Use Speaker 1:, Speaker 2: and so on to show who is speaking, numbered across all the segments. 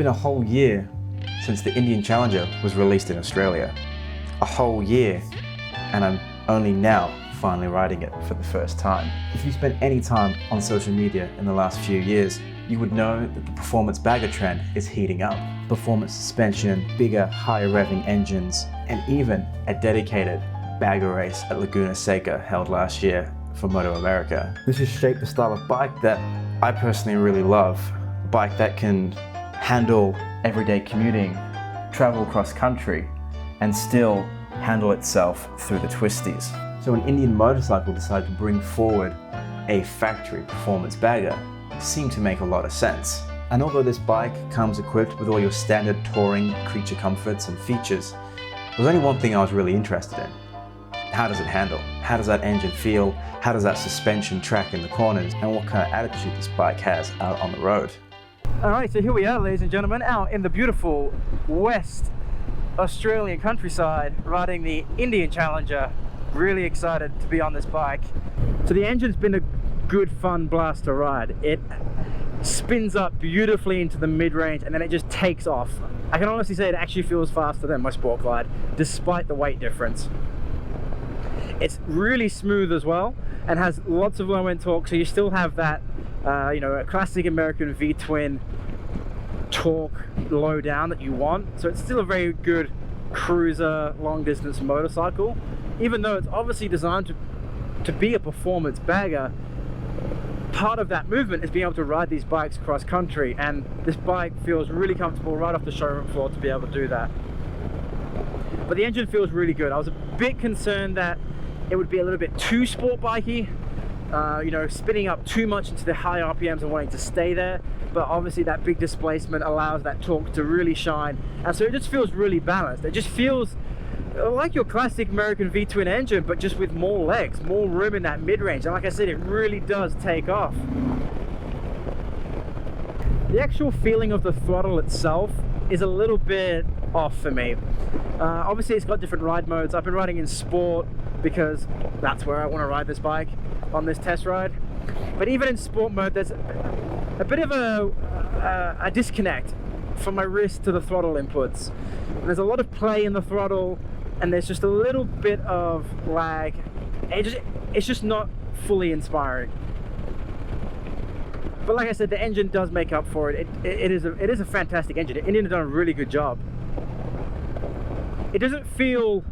Speaker 1: been a whole year since the Indian Challenger was released in Australia. A whole year, and I'm only now finally riding it for the first time. If you spent any time on social media in the last few years, you would know that the performance bagger trend is heating up. Performance suspension, bigger, higher revving engines, and even a dedicated bagger race at Laguna Seca held last year for Moto America. This has shaped the style of bike that I personally really love. A bike that can handle everyday commuting, travel cross country, and still handle itself through the twisties. So an Indian motorcycle decided to bring forward a factory performance bagger seemed to make a lot of sense. And although this bike comes equipped with all your standard touring creature comforts and features, there was only one thing I was really interested in. How does it handle? How does that engine feel? How does that suspension track in the corners? And what kind of attitude this bike has out on the road?
Speaker 2: Alright, so here we are, ladies and gentlemen, out in the beautiful West Australian countryside riding the Indian Challenger. Really excited to be on this bike. So the engine's been a good fun blast to ride. It spins up beautifully into the mid-range and then it just takes off. I can honestly say it actually feels faster than my Sport Glide despite the weight difference. It's really smooth as well and has lots of low-end torque, so you still have that a classic American VTwin torque low down that you want. So it's still a very good cruiser long distance motorcycle, even though it's obviously designed to be a performance bagger. Part of that movement is being able to ride these bikes cross country, and this bike feels really comfortable right off the showroom floor to be able to do that. But the engine feels really good. I was a bit concerned that it would be a little bit too sport bikey, spinning up too much into the high RPMs and wanting to stay there, but obviously that big displacement allows that torque to really shine, and so it just feels really balanced. It just feels like your classic American V-twin engine, but just with more legs, more room in that mid-range, and like I said, it really does take off. The actual feeling of the throttle itself is a little bit off for me. Obviously it's got different ride modes. I've been riding in sport because that's where I want to ride this bike on this test ride, but even in sport mode there's a bit of a disconnect from my wrist to the throttle inputs. There's a lot of play in the throttle and there's just a little bit of lag. It's just not fully inspiring. But like I said, the engine does make up for it. It is a fantastic engine. Indian has done a really good job. It doesn't feel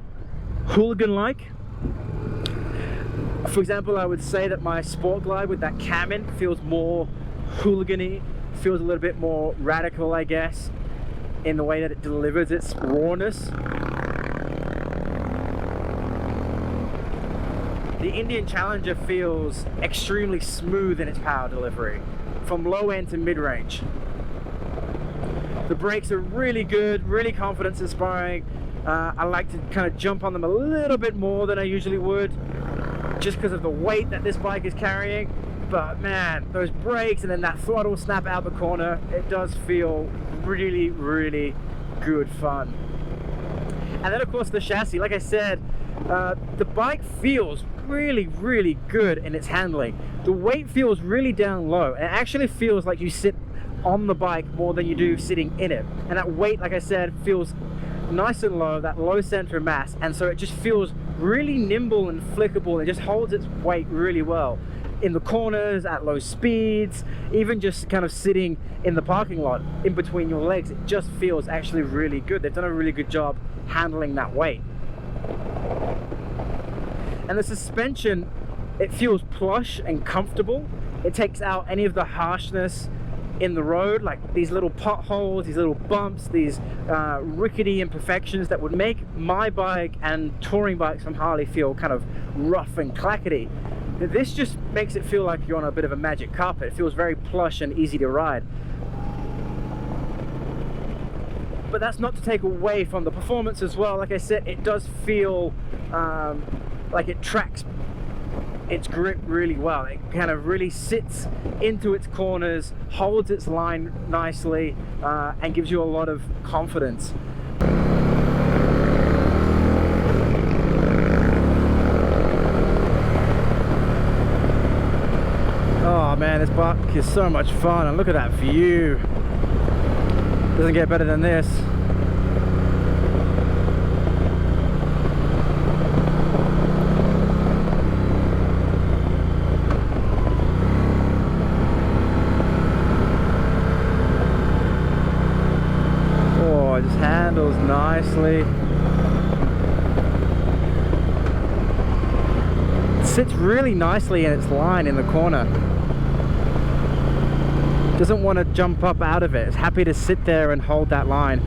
Speaker 2: hooligan-like. For example, I would say that my Sport Glide with that cam in feels more hooligan-y, feels a little bit more radical, I guess, in the way that it delivers its rawness. The Indian Challenger feels extremely smooth in its power delivery, from low end to mid-range. The brakes are really good, really confidence inspiring. I like to kind of jump on them a little bit more than I usually would, just because of the weight that this bike is carrying. But man, those brakes and then that throttle snap out the corner, it does feel really, really good fun. And then of course the chassis, like I said, the bike feels really, really good in its handling. The weight feels really down low. It actually feels like you sit on the bike more than you do sitting in it. And that weight, like I said, feels nice and low, that low center of mass, and so it just feels really nimble and flickable. It just holds its weight really well in the corners, at low speeds, even just kind of sitting in the parking lot in between your legs. It just feels actually really good. They've done a really good job handling that weight. And the suspension, it feels plush and comfortable. It takes out any of the harshness in the road, like these little potholes, these little bumps, these rickety imperfections that would make my bike and touring bikes from Harley feel kind of rough and clackety. This just makes it feel like you're on a bit of a magic carpet. It feels very plush and easy to ride. But that's not to take away from the performance as well. Like I said, it does feel like it tracks its grip really well. It kind of really sits into its corners, holds its line nicely, and gives you a lot of confidence. Oh man, this bike is so much fun, and look at that view. Doesn't get better than this. Oh, it just handles nicely. It sits really nicely in its line in the corner. Doesn't want to jump up out of it. It's happy to sit there and hold that line.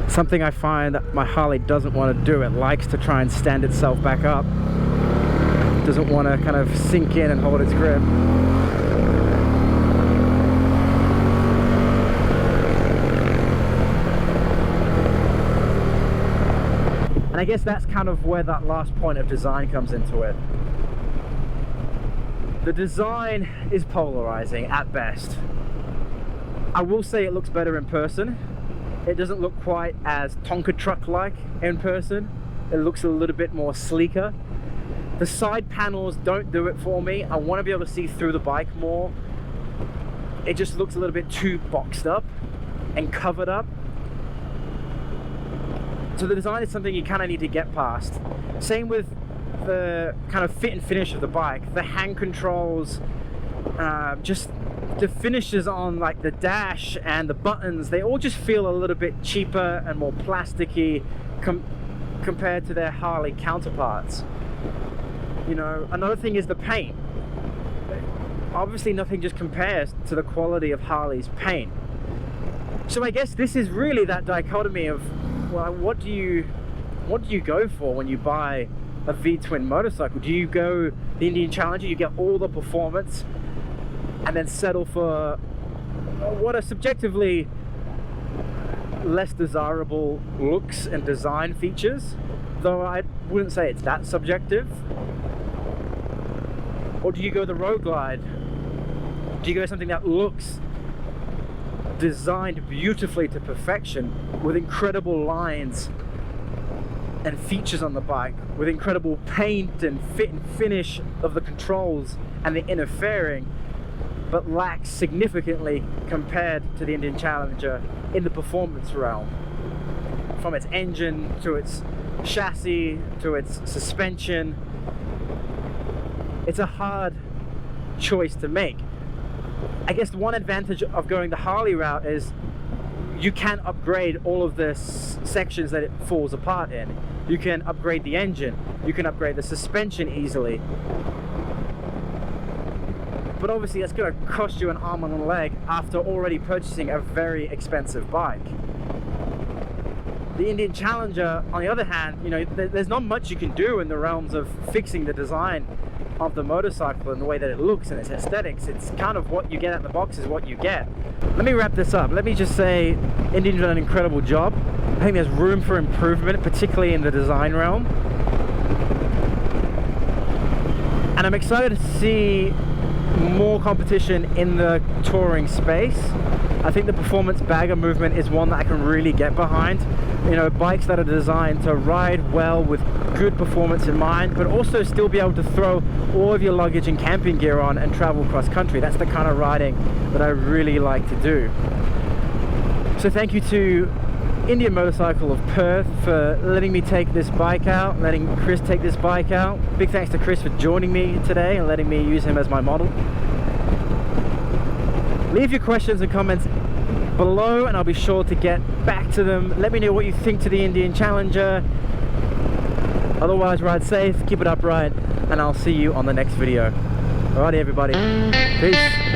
Speaker 2: Something I find that my Harley doesn't want to do. It likes to try and stand itself back up. Doesn't want to kind of sink in and hold its grip. And I guess that's kind of where that last point of design comes into it. The design is polarizing at best. I will say it looks better in person. It doesn't look quite as Tonka truck-like in person. It looks a little bit more sleeker. The side panels don't do it for me. I want to be able to see through the bike more. It just looks a little bit too boxed up and covered up. So the design is something you kind of need to get past. Same with the kind of fit and finish of the bike. The hand controls, just the finishes on like the dash and the buttons, they all just feel a little bit cheaper and more plasticky compared to their Harley counterparts. You know, another thing is the paint. Obviously nothing just compares to the quality of Harley's paint. So I guess this is really that dichotomy of, well, what do you go for when you buy a VTwin motorcycle? Do you go the Indian Challenger, you get all the performance, and then settle for what are subjectively less desirable looks and design features? Though I wouldn't say it's that subjective. Or do you go the Road Glide? Do you go something that looks designed beautifully to perfection, with incredible lines and features on the bike, with incredible paint and fit and finish of the controls and the inner fairing, but lacks significantly compared to the Indian Challenger in the performance realm? From its engine to its chassis to its suspension, it's a hard choice to make. I guess the one advantage of going the Harley route is you can upgrade all of the sections that it falls apart in. You can upgrade the engine, you can upgrade the suspension easily. But obviously that's going to cost you an arm and a leg after already purchasing a very expensive bike. The Indian Challenger, on the other hand, you know, there's not much you can do in the realms of fixing the design of the motorcycle and the way that it looks and its aesthetics. It's kind of what you get at the box is what you get. Let me wrap this up. Let me just say Indian's done an incredible job. I think there's room for improvement, particularly in the design realm. And I'm excited to see more competition in the touring space. I think the performance bagger movement is one that I can really get behind. You know, bikes that are designed to ride well with good performance in mind, but also still be able to throw all of your luggage and camping gear on and travel cross country. That's the kind of riding that I really like to do. So thank you to Indian Motorcycle of Perth for letting me take this bike out, letting Chris take this bike out. Big thanks to Chris for joining me today and letting me use him as my model. Leave your questions and comments below and I'll be sure to get back to them. Let me know what you think to the Indian Challenger. Otherwise, ride safe, keep it upright, and I'll see you on the next video. Alrighty everybody, peace.